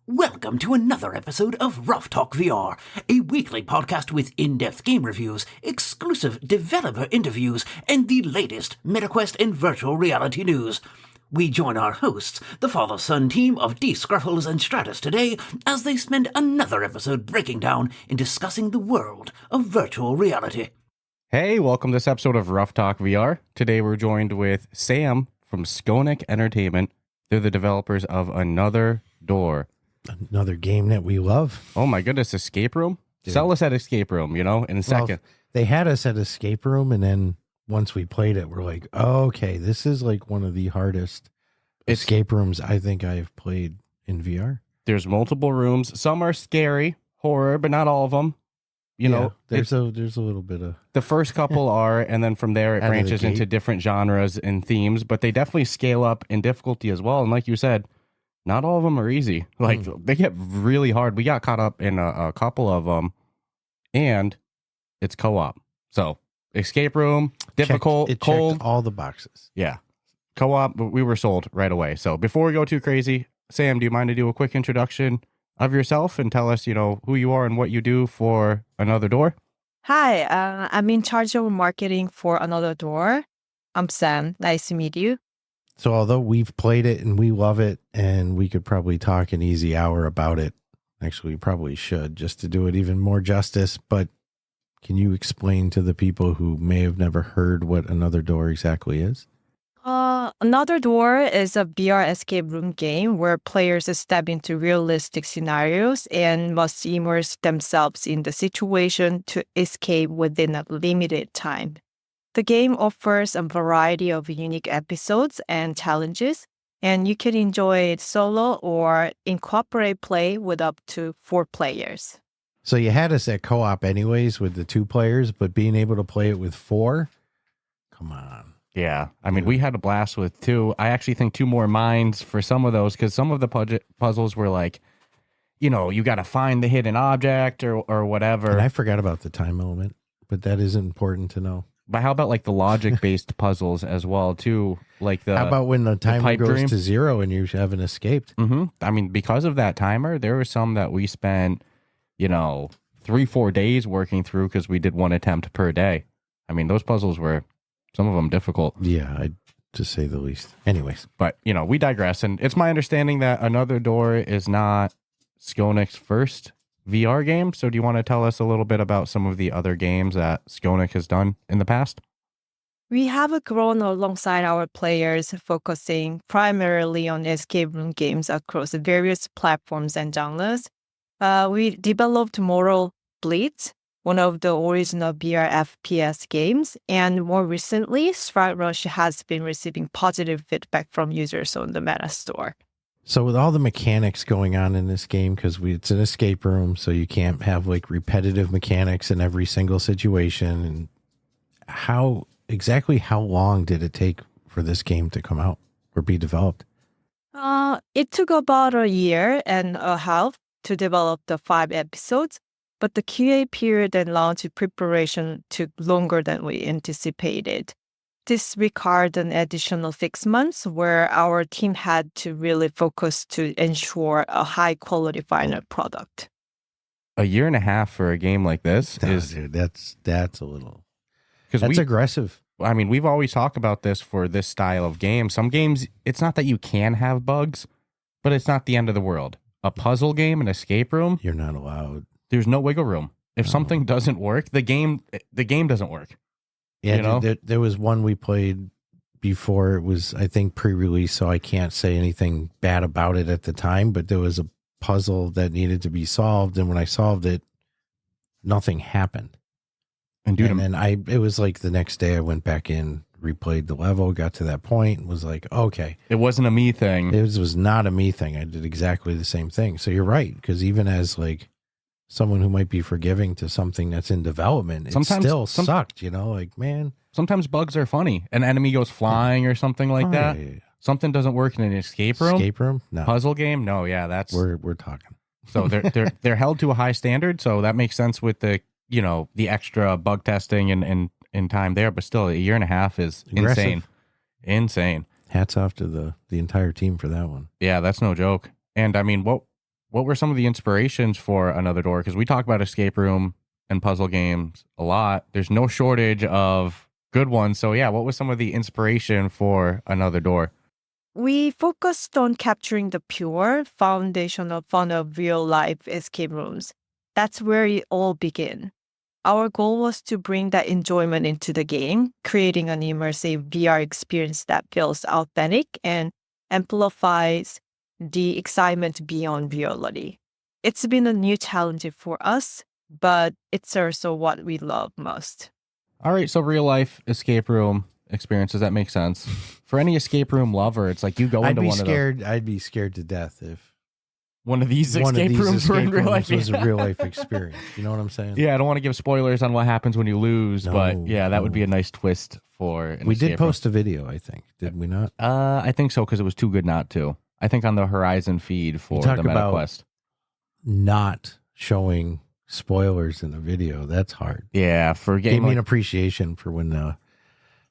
Welcome to another episode of Ruff Talk VR, a weekly podcast with in-depth game reviews, exclusive developer interviews, and the latest MetaQuest and virtual reality news. We join our hosts, the father-son team of D. Scruffles and Stratus today, as they spend another episode breaking down and discussing the world of virtual reality. Hey, welcome to this episode of Ruff Talk VR. Today we're joined with Sam from Skonec Entertainment. They're the developers of Another Door. Another game that we love. Oh my goodness, Escape Room? Dude. Sell us at Escape Room, in a second. They had us at Escape Room, and then once we played it, we're like, oh, okay, this is like one of the hardest escape rooms I think I've played in VR. There's multiple rooms. Some are scary, horror, but not all of them. There's a little bit of... The first couple are, and then from there it branches into different genres and themes, but they definitely scale up in difficulty as well. And like you said, not all of them are easy. They get really hard. We got caught up in a couple of them, and it's co-op. So, escape room, difficult, cold. Checked all the boxes. Yeah. Co-op, we were sold right away. So, before we go too crazy, Sam, do you mind to do a quick introduction of yourself and tell us, who you are and what you do for Another Door? Hi, I'm in charge of marketing for Another Door. I'm Sam. Nice to meet you. So although we've played it and we love it, and we could probably talk an easy hour about it, actually we probably should, just to do it even more justice, but can you explain to the people who may have never heard what Another Door exactly is? Another Door is a VR escape room game where players step into realistic scenarios and must immerse themselves in the situation to escape within a limited time. The game offers a variety of unique episodes and challenges, and you can enjoy it solo or incorporate play with up to 4 players. So you had us at co-op anyways with the 2 players, but being able to play it with 4? Come on. Yeah. I mean, we had a blast with 2. I actually think 2 more minds for some of those, because some of the puzzles were like, you got to find the hidden object or whatever. And I forgot about the time element, but that is important to know. But how about the logic-based puzzles as well, too? How about when the timer goes to 0 and you haven't escaped? Mm-hmm. I mean, because of that timer, there were some that we spent, 3-4 days working through because we did 1 attempt per day. I mean, those puzzles were, some of them, difficult. Yeah, to say the least. Anyways. But, we digress. And it's my understanding that Another Door is not Skonec's first VR game. So do you want to tell us a little bit about some of the other games that Skonec has done in the past? We have grown alongside our players, focusing primarily on escape room games across various platforms and genres. We developed Mortal Blitz, one of the original VR FPS games, and more recently, Sprite Rush has been receiving positive feedback from users on the Meta Store. So with all the mechanics going on in this game, because it's an escape room, so you can't have repetitive mechanics in every single situation. And how long did it take for this game to come out or be developed? It took about a year and a half to develop the 5 episodes, but the QA period and launch preparation took longer than we anticipated. This required an additional 6 months where our team had to really focus to ensure a high-quality final product. A year and a half for a game like this dude, that's a little... That's aggressive. I mean, we've always talked about this for this style of game. Some games, it's not that you can have bugs, but it's not the end of the world. A puzzle game, an escape room... You're not allowed. There's no wiggle room. If something doesn't work, the game doesn't work. Yeah, there was one we played before. It was, I think, pre-release, so I can't say anything bad about it at the time, but there was a puzzle that needed to be solved, and when I solved it, nothing happened. And it was the next day I went back in, replayed the level, got to that point, and was like, okay. It wasn't a me thing. It was not a me thing. I did exactly the same thing. So you're right, because even as someone who might be forgiving to something that's in development, it still sucked, man. Sometimes bugs are funny. An enemy goes flying or something like that. Yeah. Something doesn't work in an escape room. Escape room? No. Puzzle game? No, yeah, that's... We're talking. So they're held to a high standard, so that makes sense with the, the extra bug testing and time there, but still, a year and a half is aggressive. Insane. Hats off to the entire team for that one. Yeah, that's no joke. And I mean, what what were some of the inspirations for Another Door? Because we talk about escape room and puzzle games a lot. There's no shortage of good ones. So yeah, what was some of the inspiration for Another Door? We focused on capturing the pure, foundational fun of real-life escape rooms. That's where it all began. Our goal was to bring that enjoyment into the game, creating an immersive VR experience that feels authentic and amplifies the excitement beyond reality. It's been a new challenge for us, but it's also what we love most. All right, so real life escape room experiences, that makes sense. For any escape room lover, it's like you go into one of them. I'd be scared to death if One of these escape rooms were in real life. Was a real life experience. You know what I'm saying? Yeah, I don't want to give spoilers on what happens when you lose, but yeah, that would be a nice twist for an We escape did post a video, I think. Did we not? I think so, because it was too good not to. I think on the Horizon feed for the MetaQuest. Not showing spoilers in the video. That's hard. Yeah, for gave me an appreciation for when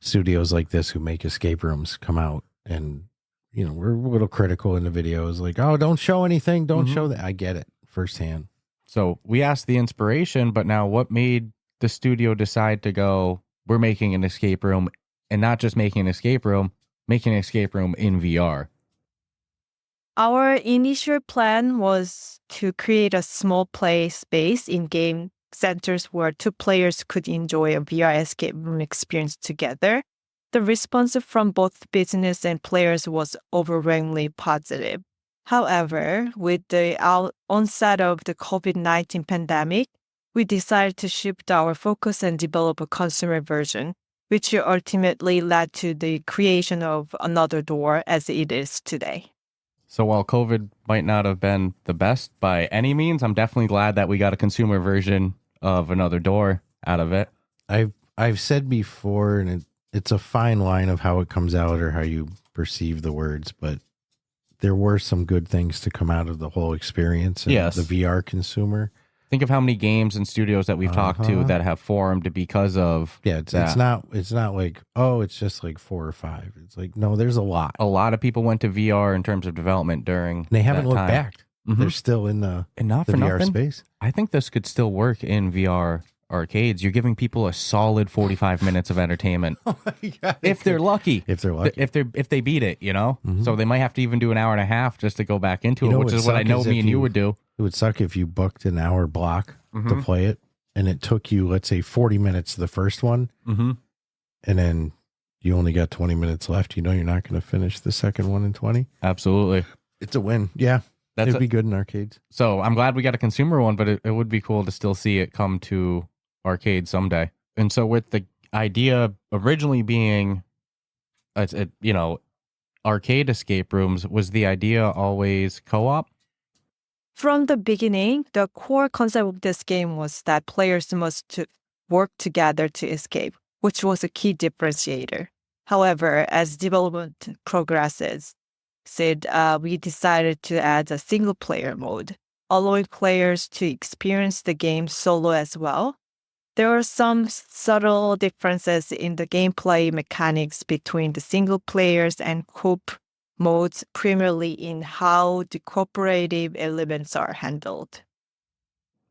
studios like this who make escape rooms come out, and you know, we're a little critical in the videos, like, oh, don't show anything, don't show that. I get it firsthand. So we asked the inspiration, but now what made the studio decide to go, we're making an escape room, and not just making an escape room in VR? Our initial plan was to create a small play space in game centers where two players could enjoy a VR escape room experience together. The response from both business and players was overwhelmingly positive. However, with the onset of the COVID-19 pandemic, we decided to shift our focus and develop a consumer version, which ultimately led to the creation of Another Door as it is today. So while COVID might not have been the best by any means, I'm definitely glad that we got a consumer version of Another Door out of it. I've said before, and it's a fine line of how it comes out or how you perceive the words, but there were some good things to come out of the whole experience. And the VR consumer. Think of how many games and studios that we've talked to that have formed because of it's not like, oh, it's just like 4 or 5. It's like, no, there's a lot. A lot of people went to VR in terms of development during and they haven't looked time. Back. They're still in the VR space. I think this could still work in VR arcades. You're giving people a solid 45 minutes of entertainment. Oh my God. If they're lucky. If they beat it, you know? So they might have to even do an hour and a half just to go back into it, which is what I know me and you would do. It would suck if you booked an hour block to play it, and it took you, let's say, 40 minutes the first one, and then you only got 20 minutes left. You know you're not going to finish the second one in 20. Absolutely. It's a win. Yeah. It'd be good in arcades. So I'm glad we got a consumer one, but it would be cool to still see it come to arcade someday. And so with the idea originally being, arcade escape rooms, was the idea always co-op? From the beginning, the core concept of this game was that players must work together to escape, which was a key differentiator. However, as development progresses, we decided to add a single-player mode, allowing players to experience the game solo as well. There are some subtle differences in the gameplay mechanics between the single players and co-op modes, primarily in how the cooperative elements are handled.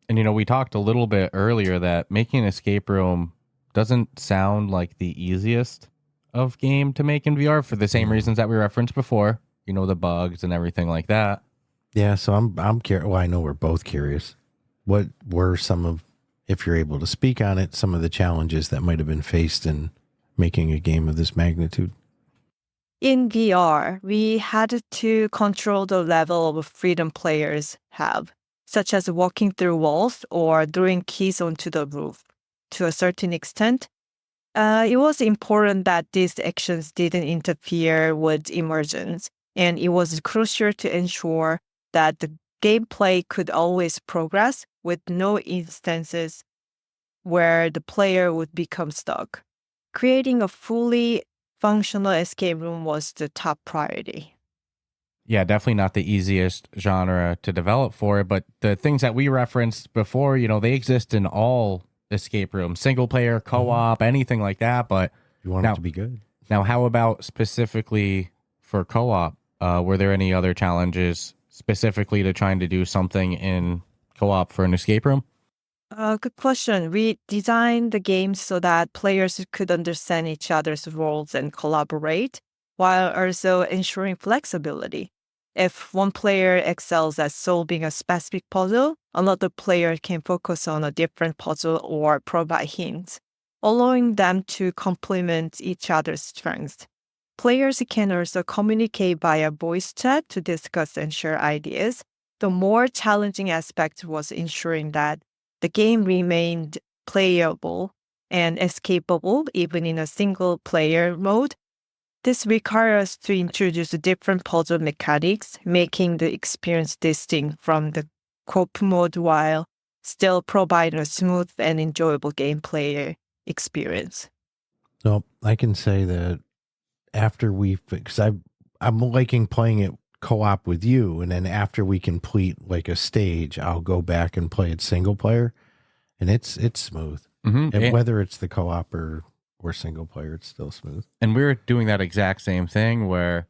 And, we talked a little bit earlier that making an escape room doesn't sound like the easiest of game to make in VR for the same reasons that we referenced before, the bugs and everything like that. Yeah, so I'm curious. Well, I know we're both curious. What were some of, if you're able to speak on it, some of the challenges that might have been faced in making a game of this magnitude? In VR, we had to control the level of freedom players have, such as walking through walls or throwing keys onto the roof. To a certain extent, it was important that these actions didn't interfere with immersions, and it was crucial to ensure that the gameplay could always progress with no instances where the player would become stuck. Creating a fully functional escape room was the top priority. Yeah, definitely not the easiest genre to develop for it, but the things that we referenced before, they exist in all escape rooms, single player, co-op, anything like that, but you want it to be good. Now, how about specifically for co-op? Were there any other challenges specifically to trying to do something in co-op for an escape room? Good question. We designed the game so that players could understand each other's roles and collaborate, while also ensuring flexibility. If one player excels at solving a specific puzzle, another player can focus on a different puzzle or provide hints, allowing them to complement each other's strengths. Players can also communicate via voice chat to discuss and share ideas. The more challenging aspect was ensuring that the game remained playable and escapable even in a single-player mode. This requires us to introduce different puzzle mechanics, making the experience distinct from the co-op mode while still providing a smooth and enjoyable gameplay experience. No, I can say that after because I'm liking playing it co-op with you, and then after we complete like a stage, I'll go back and play it single player, and it's smooth. And whether it's the co-op or single player, it's still smooth. And we're doing that exact same thing where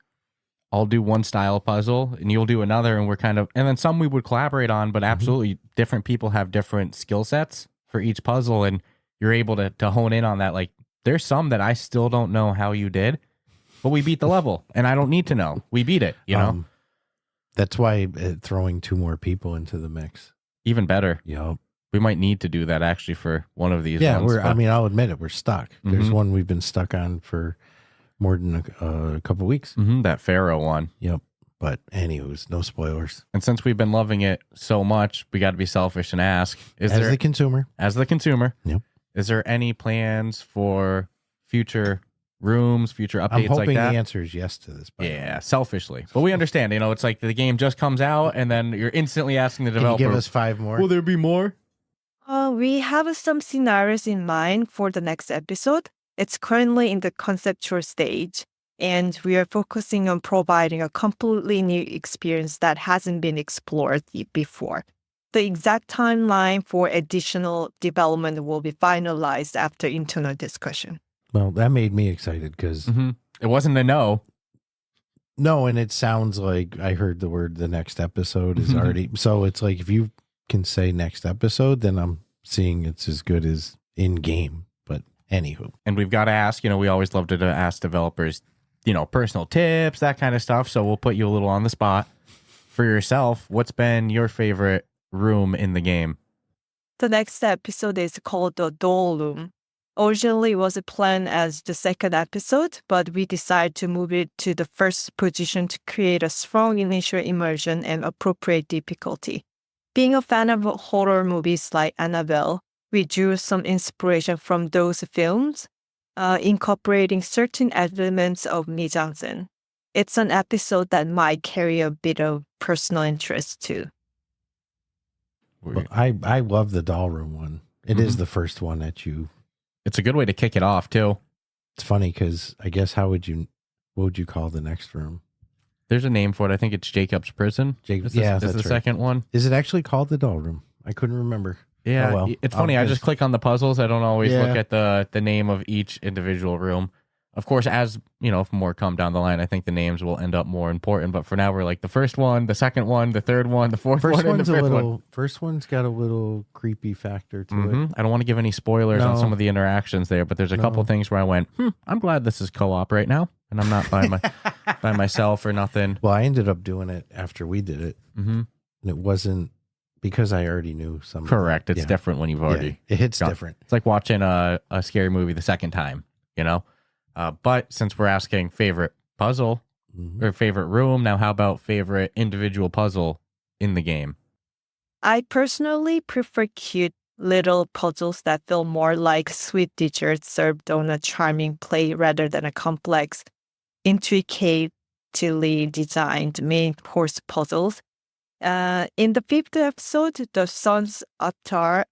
I'll do one style puzzle and you'll do another, and and then some we would collaborate on, but absolutely different people have different skill sets for each puzzle, and you're able to hone in on that. Like there's some that I still don't know how you did, but we beat the level and I don't need to know. We beat it, you know? That's why throwing 2 more people into the mix. Even better. Yep. We might need to do that actually for one of these Yeah, ones. I'll admit it, we're stuck. There's one we've been stuck on for more than a couple weeks. That Pharaoh one. Yep. But anyways, no spoilers. And since we've been loving it so much, we got to be selfish and ask, As the consumer. Yep. Is there any plans for future rooms, future updates I'm hoping like that? the answer is yes to this. Yeah, selfishly. But we understand, it's like the game just comes out and then you're instantly asking the developer, Can you give us 5 more? will there be more? We have some scenarios in mind for the next episode. It's currently in the conceptual stage, and we are focusing on providing a completely new experience that hasn't been explored before. The exact timeline for additional development will be finalized after internal discussion. Well, that made me excited because it wasn't a no. No, and it sounds like I heard the next episode is already. So it's like if you can say next episode, then I'm seeing it's as good as in game. But anywho. And we've got to ask, we always love to ask developers, personal tips, that kind of stuff. So we'll put you a little on the spot. For yourself, what's been your favorite room in the game? The next episode is called the Doll Room. Originally, it was planned as the second episode, but we decided to move it to the first position to create a strong initial immersion and appropriate difficulty. Being a fan of horror movies like Annabelle, we drew some inspiration from those films, incorporating certain elements of mise-en-scène. It's an episode that might carry a bit of personal interest too. Well, I love the doll room one. It is the first one that you... It's a good way to kick it off too. It's funny because I guess what would you call the next room? There's a name for it. I think it's Jacob's Prison. That's the right. second one. Is it actually called the doll room? I couldn't remember. Yeah, oh, well. It's funny. I just click on the puzzles. I don't always look at the name of each individual room. Of course, as if more come down the line, I think the names will end up more important. But for now, we're like the first one, the second one, the third one, the fourth one, and the fifth one. First one's got a little creepy factor to it. I don't want to give any spoilers on some of the interactions there, but there's a couple things where I went, I'm glad this is co-op right now, and I'm not by myself or nothing. Well, I ended up doing it after we did it, and it wasn't because I already knew some. Correct. It's different when you've already. It hits different. It's like watching a scary movie the second time, But since we're asking favorite puzzle or favorite room, now how about favorite individual puzzle in the game? I personally prefer cute little puzzles that feel more like sweet desserts served on a charming plate rather than a complex, intricately designed main course puzzles. In the 5th episode, The Sun's Altar,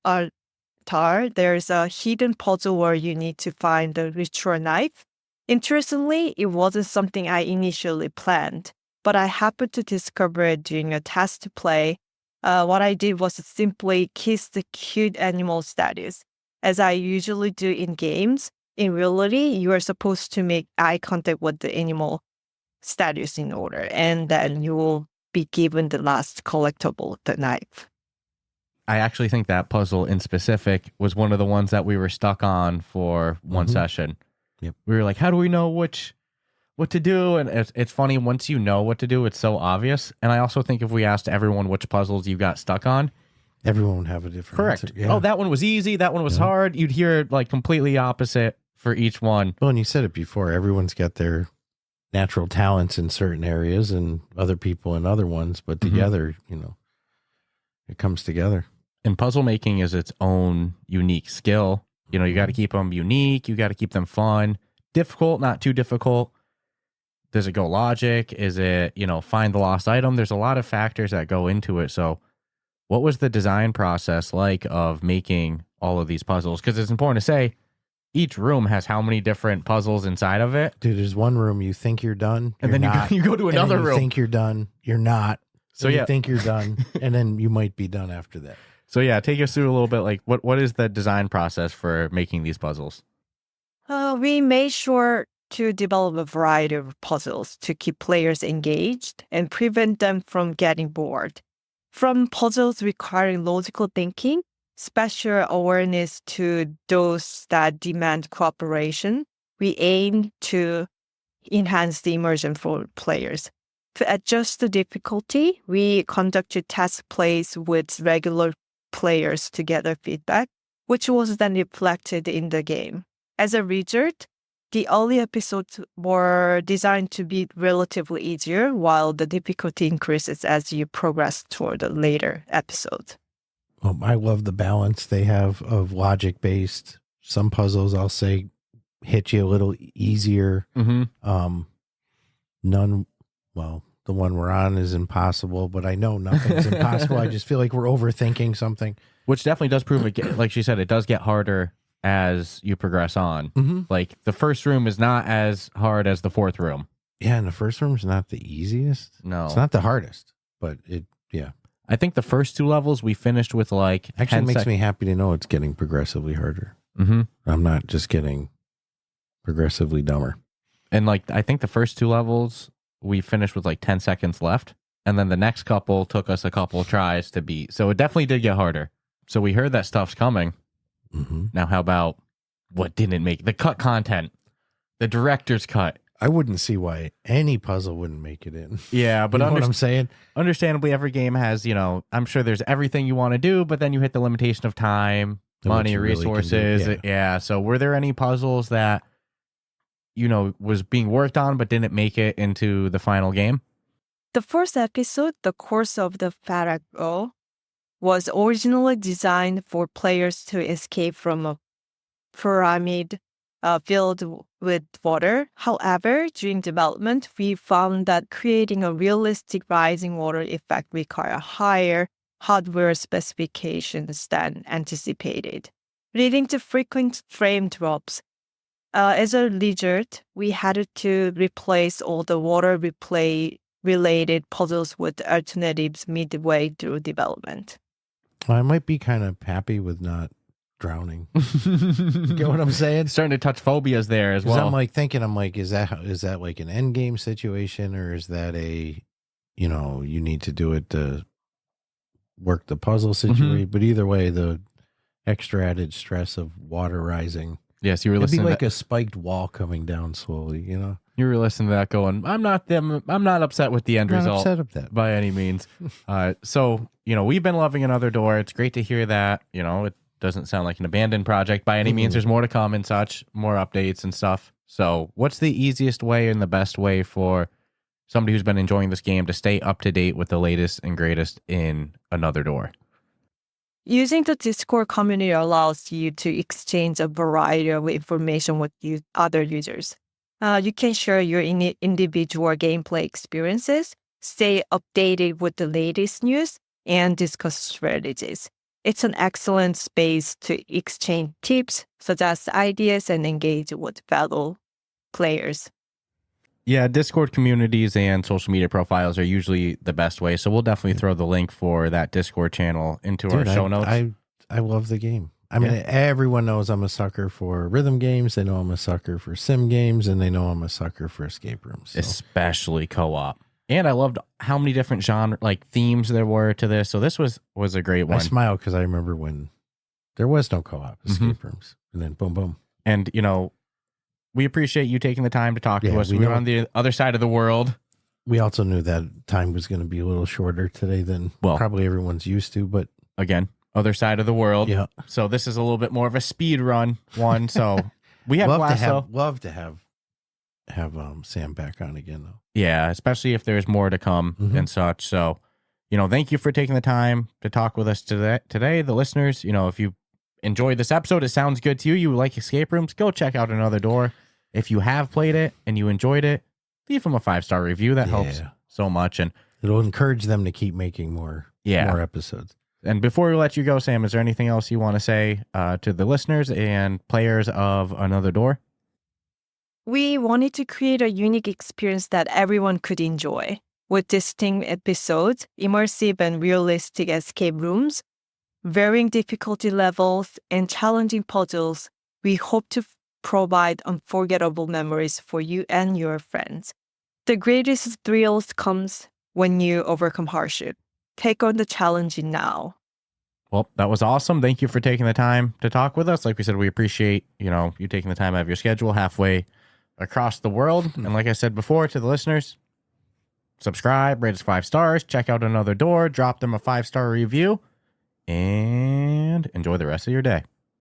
there's a hidden puzzle where you need to find the ritual knife. Interestingly, it wasn't something I initially planned, but I happened to discover it during a test play. What I did was simply kiss the cute animal statues. As I usually do in games, in reality, you are supposed to make eye contact with the animal statues in order, and then you will be given the last collectible, the knife. I actually think that puzzle in specific was one of the ones that we were stuck on for one session. Yep. We were like, how do we know what to do? And it's funny, once you know what to do, it's so obvious. And I also think if we asked everyone which puzzles you got stuck on, everyone would have a different correct. answer. Yeah. Oh, that one was easy. That one was hard. You'd hear like completely opposite for each one. Well, and you said it before, everyone's got their natural talents in certain areas and other people in other ones, but together, it comes together. And puzzle making is its own unique skill. You got to keep them unique. You got to keep them fun. Difficult, not too difficult. Does it go logic? Is it, find the lost item? There's a lot of factors that go into it. So what was the design process like of making all of these puzzles? Because it's important to say, each room has how many different puzzles inside of it. Dude, there's one room you think you're done, and then you go to another room. You think you're done, you're not. So you think you're done, and then you might be done after that. So yeah, take us through a little bit. Like, what is the design process for making these puzzles? We made sure to develop a variety of puzzles to keep players engaged and prevent them from getting bored. From puzzles requiring logical thinking, special awareness, to those that demand cooperation, we aim to enhance the immersion for players. To adjust the difficulty, we conducted test plays with regular players to gather feedback, which was then reflected in the game. As a result, the early episodes were designed to be relatively easier, while the difficulty increases as you progress toward the later episodes. I love the balance they have of logic-based. Some puzzles, I'll say, hit you a little easier. None, well, the one we're on is impossible, but I know nothing's impossible. I just feel like we're overthinking something. Which definitely does prove it. Like she said, it does get harder as you progress on. Like the first room is not as hard as the fourth room. Yeah, and the first room is not the easiest. No. It's not the hardest, but I think the first two levels we finished with like actually makes me happy to know it's getting progressively harder. I'm not just getting progressively dumber. And like I think the first two levels we finished with like 10 seconds left, and then the next couple took us a couple tries to beat. So it definitely did get harder. So we heard that stuff's coming. Now, how about what didn't make the cut content, the director's cut? I wouldn't see why any puzzle wouldn't make it in. Yeah, but you know what I'm saying? Understandably, every game has, I'm sure there's everything you want to do, but then you hit the limitation of time, money, resources. Really yeah. So were there any puzzles that, was being worked on but didn't make it into the final game? The first episode, The Course of the Farago, was originally designed for players to escape from a pyramid filled with water. However, during development, we found that creating a realistic rising water effect required higher hardware specifications than anticipated, leading to frequent frame drops. As a result, we had to replace all the water replay-related puzzles with alternatives midway through development. Well, I might be kind of happy with not drowning. You get what I'm saying? Starting to touch phobias there as well. I'm like, is that like an end game situation, or is that a, you need to do it to work the puzzle situation? But either way, the extra added stress of water rising. Yes, you were It'd be listening. like a spiked wall coming down slowly. You were listening to that, going, I'm not upset with the end result. Upset of that by any means. So we've been loving Another Door. It's great to hear that. It doesn't sound like an abandoned project by any means. There's more to come and such, more updates and stuff. So what's the easiest way and the best way for somebody who's been enjoying this game to stay up to date with the latest and greatest in Another Door? Using the Discord community allows you to exchange a variety of information with other users. You can share your individual gameplay experiences, stay updated with the latest news, and discuss strategies. It's an excellent space to exchange tips, suggest ideas, and engage with fellow players. Yeah, Discord communities and social media profiles are usually the best way. So we'll definitely throw the link for that Discord channel into our show notes. I love the game. I mean, everyone knows I'm a sucker for rhythm games. They know I'm a sucker for sim games, and they know I'm a sucker for escape rooms. So. Especially co-op. And I loved how many different genre, like themes there were to this. So this was a great one. I smile because I remember when there was no co-op escape rooms, and then boom, boom. And, you know, we appreciate you taking the time to talk to us. We were on the other side of the world. We also knew that time was going to be a little shorter today than probably everyone's used to, but again, other side of the world. Yeah. So this is a little bit more of a speed run one. So we have love to have Sam back on again though. Yeah, especially if there's more to come and such. So, you know, thank you for taking the time to talk with us today. The listeners, you know, if you enjoyed this episode, it sounds good to you, you like escape rooms, go check out Another Door. If you have played it and you enjoyed it, leave them a 5-star review. That helps so much. And it'll encourage them to keep making more episodes. And before we let you go, Sam, is there anything else you want to say to the listeners and players of Another Door? We wanted to create a unique experience that everyone could enjoy. With distinct episodes, immersive and realistic escape rooms, varying difficulty levels, and challenging puzzles, we hope to provide unforgettable memories for you and your friends. The greatest thrills comes when you overcome hardship. Take on the challenge now. Well, that was awesome. Thank you for taking the time to talk with us. Like we said, we appreciate, you know, you taking the time out of your schedule halfway across the world. And like I said before to the listeners, subscribe, rate us 5 stars, check out Another Door, drop them a 5-star review, and enjoy the rest of your day.